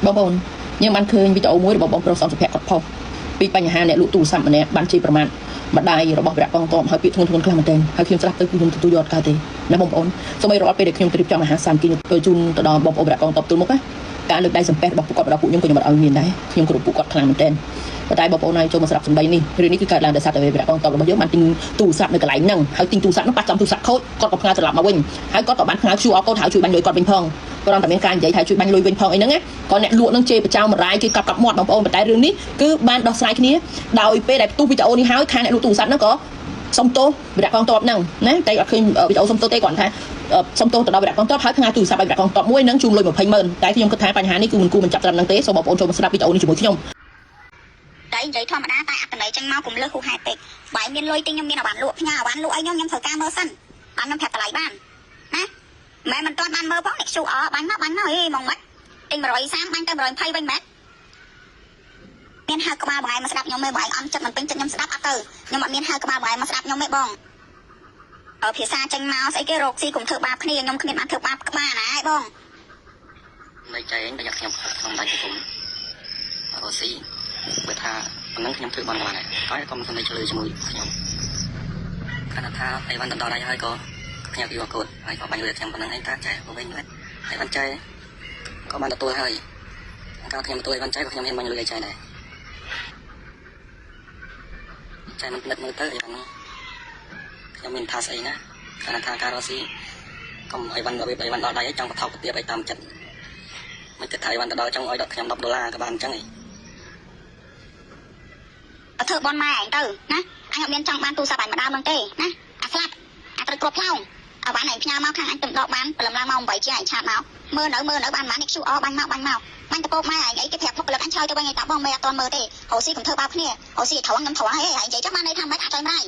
បងប្អូនយើងបានឃើញវីដេអូមួយរបស់បងប្រុសសំសុភ័ក្រគាត់ផុសពីបញ្ហាអ្នកលក់ទូរស័ព្ទម្នាក់បានជេរប្រមាថម្ដាយរបស់វរៈកងទ័ពហើយពាក្យធ្ងន់ខ្លះមែនទែនហើយខ្ញុំស្ដាប់ទៅគឺខ្ញុំទទួលយកកើតទេណាបងប្អូនសូមឲ្យរាល់ពេលដែលខ្ញុំរៀបចំអាហារសាមគ្គីជូនទៅដល់បងប្អូនវរៈកងទ័ពទូលមុខណាការលើកដៃសំពះរបស់ពួកគាត់របស់ពួកខ្ញុំក៏ខ្ញុំមិនឲ្យមានដែរខ្ញុំគោរពពួកគាត់ខ្លាំងមែនទែនប៉ុន្តែបងប្អូនហើយចូលមកស្ដាប់សម្ដីនេះរឿងនេះគឺកើតឡើងដោយសារតែវរៈកងទ័ពរបស់យើងបានទិញទូរស័ព្ទនៅកន្លែងហ្នឹងហើយទិញទូរស័ព្ទនោះប៉ះចំទូរស័ព្ទខូចគាត់ក៏ផ្ញើត្រឡប់មកវិញហើយគាត់ក៏បានផ្ញើ QR code ហៅជួយបាញ់លុយគាត់វិញផងគ្រាន់តែមានការនិយាយថាជួយបាញ់លុយវិញផងអីហ្នឹងណាគាត់អ្នកលក់នឹងជេរបចោលមរាយគេកាប់មាត់បងប្អូនប៉ុន្តែរឿងនេះគឺបានដោះស្រាយគ្នាដោយពេលដែលផ្ទុះវីដេអូនេះហើយខាងអ្នកលក់ទូរស័ព្ទហ្នឹងក៏សុំទោសវរៈកងទ័ពហ្នឹងណាតែអត់ឃើញវីដេអូសុំទោសទេគាត់ថាសុំទោសទៅដល់វរៈកងទ័ពហើយផ្ញើទូរស័ព្ទឲ្យវរៈកងទ័ពមួយនឹងជូនលុយ200,000តែខ្ញុំគិតថាបញ្ហានេះគឺមិនគួរបញ្ចប់ត្រឹមហ្នឹងទេសូមបងប្អូនចូលមកស្ដាប់វីដេអូនេះជាមួយខ្ញុំតែនិយាយធម្មតាតែអត្តន័យចឹងមកកុំលើសហួសហេតុពេកបើមានលុយទិញខ្ញុំមានអាវ៉ាន់លក់ផ្ញើអាវ៉ាន់លក់ឲ្យខ្ញុំត្រូវការមើលសិនបានខ្ញុំប្រាប់តម្លៃបានណាម៉ែមិនទាន់បានមើលផងនេះQRបាញ់មកអីហ្មងម៉េចទិញ130បាញ់ទៅ120វិញម៉េចមានហៅក្បាលបងឯងមកស្ដាប់ខ្ញុំទេបងឯងអន់ចិត្តមិនពេញចិត្តខ្ញុំស្ដាប់អត់ទៅខ្ញុំអត់មានហៅក្បាលបងឯងមកស្ដាប់ខ្ញុំទេបងភាសាចេញមកស្អីគេរកស៊ីកុំធ្វើបាបគ្នាខ្ញុំគ្មានបានធ្វើបាបក្បាលណាឯងបងមិនចែងតែខ្ញុំខ្ញុំដៃខ្ញុំរកស៊ីបើថាប៉ុណ្ណឹងខ្ញុំធ្វើបានដែរហើយក៏មិនសំដីឆ្លើយជាមួយខ្ញុំខណៈថាអីបានដល់ដៃហើយក៏ខ្ញុំពីកូនហើយក៏បាញ់លុយខ្ញុំប៉ុណ្ណឹងឯងតាចែមកវិញហើយហើយបានចែក៏បានទទួលហើយកាលខ្ញុំទទួលបានចែក៏ខ្ញុំមានបាញ់លុយឲ្យចែដែរចែមិនពិនិត្យមើលទៅអីហ្នឹងខ្ញុំមានថាស្អីណាខណៈថាការរកស៊ីកុំអីបានដល់អីបានដល់ដៃចង់បថោកទៀតអីតាមចិត្តមិនគិតថាអីបានដល់ចង់ឲ្យដល់ខ្ញុំ$10ក៏បានអញ្ចឹងឯងអត់ធ្វើបនម៉ែឯងទៅណាអញអត់មានចង់បានទូរស័ព្ទឯងម្ដងហ្នឹងទេណាអាស្លាប់អាត្រូវគ្រប់ផ្លោងអាវ៉ាន់ឯងផ្ញើមកខាងអញទៅដកបានព្រលឹមឡើងមក8ជាឯងឆាតមកមើលនៅបានម៉ាននេះ QR បាញ់មកបាញ់ទៅពោកម៉ែឯងអីគេប្រាប់មកពលិកអញឆ្លើយទៅវិញឯងតាបងមេអត់ទាន់មើលទេអូស៊ីកុំធ្វើបាបគ្នាអូស៊ីត្រង់ខ្ញុំត្រង់ហេឯងនិយាយចាំបានន័យថាមិនអាចឲ្យម៉ែ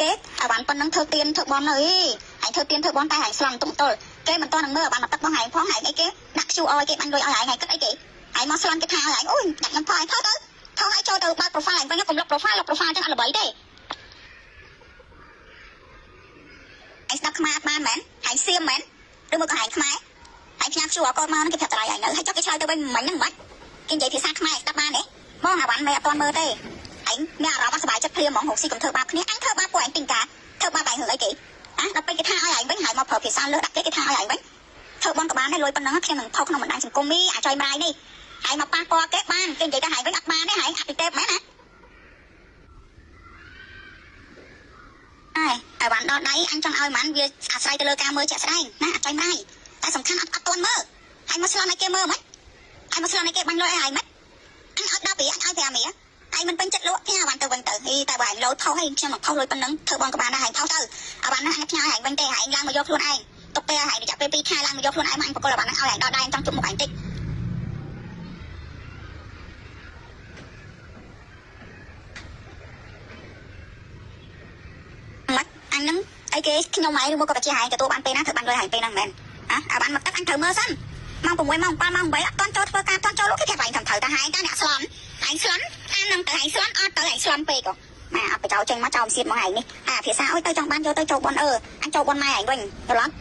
គេអាវ៉ាន់ប៉ុណ្ណឹងធ្វើទៀនធ្វើបននៅអីឯងធ្វើទៀនធ្វើបនតែឯងស្លន់ទុំទល់គេមិនទាន់នឹងមើលអាវ៉ាន់មកទឹកបងឯងផងឯងអីគេដាក់ QR គេបាញ់លុយឲ្យឯងគិតអីគេឯងមកស្លន់គេថាឲ្យឯងអូយដាក់ខ្ញុំថយថយទៅឲ្យចូលទៅបើក profile ឯងវិញកុំលុប profile ចឹងអត់ល្បីទេឯងស្ដាប់ខ្មែរអត់បានមែនឯងសៀមមែនឬមកក៏ឯងខ្មែរឯងផ្ញើ QR code មកហ្នឹងគេប្រាប់តម្លៃឯងនៅហើយចុះគេឆ្លើយទៅវិញមិញហ្នឹងមិនបាច់គេនិយាយភាសាខ្មែរស្ដាប់បានទេបងអាវ៉ាន់មេអត់ទាន់មើលទេឯងមានអារម្មណ៍សុបាយចិត្តភ្លាមហ្មងហូបស៊ីកុំធ្វើបាបគ្នាអញធ្វើបាបពួកឯងទិញការធ្វើបាបឯងរឿងអីគេដល់ពេលគេថាឲ្យឯងវិញហើយមកប្រើភាសាលើដាក់គេថាឲ្យឯងវិញធ្វើបនក៏បានដែរលុយប៉ុណ្ណឹងខ្ញុំនឹងផុសក្នុងបណ្ដាញសង្គមអាចឲ្យម្ដាយនេះឯងមកប៉ះពាល់គេបានគេនិយាយថាឯងវិញអត់បានទេឯងអតិទេពមែនណាអាវ៉ាន់ដល់ដៃអញចង់ឲ្យមិនវាអាស្រ័យទៅលើការមើលជាក់ស្ដែងណាអត់ចៃម្ដាយតែសំខាន់អត់ទាន់មើលឯងមកស្លន់ឲ្យគេមើលមិនឯងមកស្លន់ឲ្យគេបាញ់លុយឲ្យឯងមិនអញអត់10រៀលអញឲ្យ5រៀលឯងមិនពេញចិត្តលក់ផ្ញើអាវ៉ាន់ទៅវិញទៅតែបើឯងលោតផុសឲ្យខ្ញុំមកផុសលុយប៉ុណ្ណឹងធ្វើបងក៏បានដែរឯងផុសទៅអាវ៉ាន់ហ្នឹងអញផ្ញើឲ្យឯងវិញទេឯងឡើងមកយកខ្លួនឯងទុកពេលឲ្យឯងរយៈពេល2ខែឡើងមកយកខ្លួនឯងមកអញបកគលអាវ៉ាន់ហ្នឹងឲ្យឯងដល់ដៃចង់ជុំមុខឯងតិចអញហ្នឹងអីគេខ្ញុំឯងឬមកក៏បជាឯងទទួលបានពេលណាធ្វើបានលុយឯងពេលហ្នឹងមែនអាបានមកទឹកអញត្រូវមើលសិនម៉ោង6ម៉ោង7ម៉ោង8អត់ទាន់ចូលធ្វើការអត់ទាន់ចូលលក់គេប្រាប់ឯងត្រូវតែហែងតែអ្នកស្លន់ឯងស្លន់អានឹងទៅឯងស្លន់អត់ទៅឯងស្លន់ពេកម៉ែអត់បចោចេញមកចោលសៀតមកឯងនេះភាសាអុយទៅចង់បានយកទៅចូលបនអញចូលបនម៉ែឯងវិញយល់អត់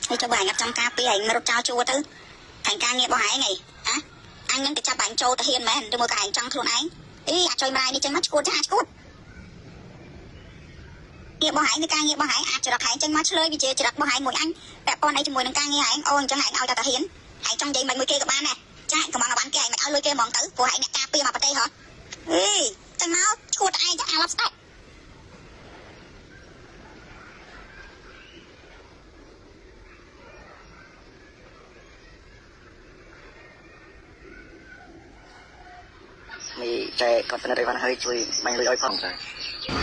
ហើយចាំបើឯងអត់ចង់ការពីឯងរត់ចោលជួទៅឯងការងាររបស់ឯងអញនឹងទៅចាប់ឯងចូលទៅហ៊ានមែនឬមកឯងចង់ខ្លួនឯងអាចជួយម្ដាយនេះចឹងមកឈួតចាឈួតងាររបស់ឯងគឺការងាររបស់ឯងអាចចរិតឯងចេញមកឆ្លើយវិជាចរិតរបស់ឯងមួយអញពាក់ព័ន្ធអីជាមួយនឹងការងារឯងអូអញ្ចឹងឯងឲ្យតែហ៊ានឯងចង់និយាយមិនមួយគេក៏បានដែរចាកុំមកបានគេឯងមិនឲ្យលុយគេហ្មងទៅព្រោះឯងអ្នកការពារមកប្រទេសហ៎ចេញមកឈួតឯងចាអាឡប់ស្ដាប់មីចែគាត់ពិនិត្យអីបានហើយជួយបាញ់លុយឲ្យផងចា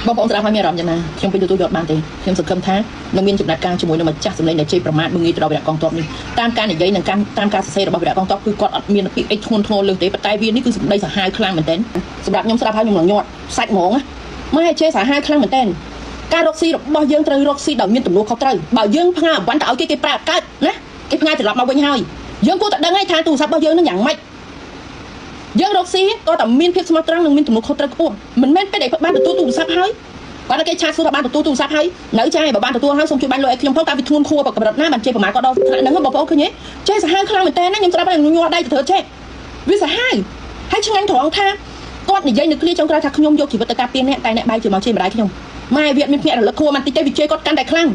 បងប្អូនស្ដាប់ហើយមានអារម្មណ៍យ៉ាងណាខ្ញុំពេញទទួលយកបានទេខ្ញុំសង្ឃឹមថានឹងមានចំណាត់ការជាមួយនឹងម្ចាស់សម្លេងដែលជេរប្រមាថមើងងាយទៅដល់វរៈកងទ័ពនេះតាមការនិយាយនិងតាមការសរសេររបស់វរៈកងទ័ពគឺគាត់អត់មានពាក្យអីធ្ងន់ធ្ងរលើទេប៉ុន្តែវានេះគឺសម្ដីសាហាវខ្លាំងមែនទែនសម្រាប់ខ្ញុំស្ដាប់ហើយខ្ញុំនឹងញាត់សាច់ហ្មងម៉ែជេរសាហាវខ្លាំងមែនទែន ការរកស៊ីរបស់យើងត្រូវរកស៊ីដោយមានទំនួលខុសត្រូវបើយើងផ្ងាវ៉ាន់ទៅឲ្យគេប្រើកើតណាគេផ្ងាត្រឡប់មកវិញហើយយើងគួរតែដឹងហើយថាទូរស័ព្ទរបស់យើងនឹងយ៉ាងម៉េចយើងរកស៊ីក៏តែមានភាពស្មោះត្រង់និងមានទំនួលខុសត្រូវខ្ពស់មិនមែនពេលដែលបានទទួលទូរស័ព្ទហើយគាត់តែគេឆាតសួរថាបានទទួលទូរស័ព្ទហើយនៅចាយបើបានទទួលហើយសូមជួយបាញ់លុយឲ្យខ្ញុំផងតែវាធ្ងន់ខួរកម្រិតណាបានចេះប្រមាណក៏ដល់ថ្នាក់ហ្នឹងបងប្អូនឃើញទេចេះសាហាវខ្លាំងមែនតើណាខ្ញុំស្ដាប់ហើយញ័រដៃទៅធ្វើចេះវាសាហាវហើយឆ្ងាញ់ត្រង់ថាគាត់និយាយនៅឃ្លាចុងក្រោយថាខ្ញុំយកជីវិតទៅការពារអ្នកតែអ្នកបែរជាមកជេរម្ដាយខ្ញុំម៉ែវាមានភ្នាក់រលឹកខួរមិនតិចទេវាជេរគាត់កាន់តែខ្លាំង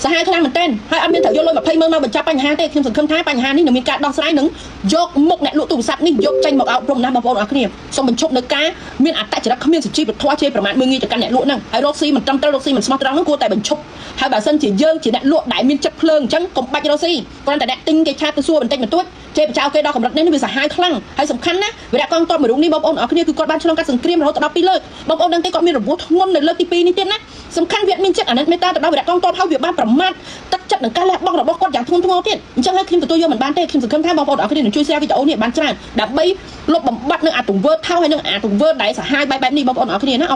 សាហាវខ្លាំងមែនតើហើយអត់មានត្រូវយកលុយ20ម៉ឺនមកបញ្ចប់បញ្ហាទេខ្ញុំសង្ឃឹមថាបញ្ហានេះនឹងមានការដោះស្រាយនឹងយកមុខអ្នកលក់ទូរស័ព្ទនេះយកចេញមកអប់រំណាបងប្អូនអរគ្នាសូមបញ្ឈប់នៅការមានអត្តចរិតគ្មានសុជីវធម៌ជេរប្រមាថមើលងាយទៅកាន់អ្នកលក់ហ្នឹងហើយរកស៊ីមិនត្រឹមត្រូវរកស៊ីមិនស្មោះត្រង់ហ្នឹងគួរតែបញ្ឈប់ហើយបើសិនជាយើងជាអ្នកលក់ដែលមានចិត្តភ្លើងអញ្ចឹងកុំបាច់រកស៊ីគ្រាន់តែអ្នកទិញគេឆាតទៅសួរបន្តិចបន្តួចជេរបចោគេដល់កម្រិតនេះវាសាហាវខ្លាំងហើយសំខាន់ណាវីរៈកងទ័ពមួយរូបនេះបងប្អូនអរគ្នាគឺគាត់បានឆ្លងកាត់សង្គ្រាមរហូតដល់2លើកបងប្អូនដឹងទេគាត់មានរបួសធ្ងន់នៅលើកទី2នេះទៀតណាសំខាន់វាមានចិត្តអាណិតមេត្តាទៅដល់វីរៈកងទ័ពហើយវាបានប្រមាថទឹកចិត្តនឹងការលះបង់របស់គាត់យ៉ាងធ្ងន់ធ្ងរទៀតអញ្ចឹងហើយខ្ញុំទទួលយកមិនបានទេខ្ញុំសង្ឃឹមថាបងប្អូនអរគ្នានឹងជួយ share វីដេអូនេះបានច្រើនដើម្បីលុបបំបាត់នៅអាទង្វើថោកហើយនឹងអាទង្វើដែលសាហាវបែបនេះបងប្អូនអរគ្នាណា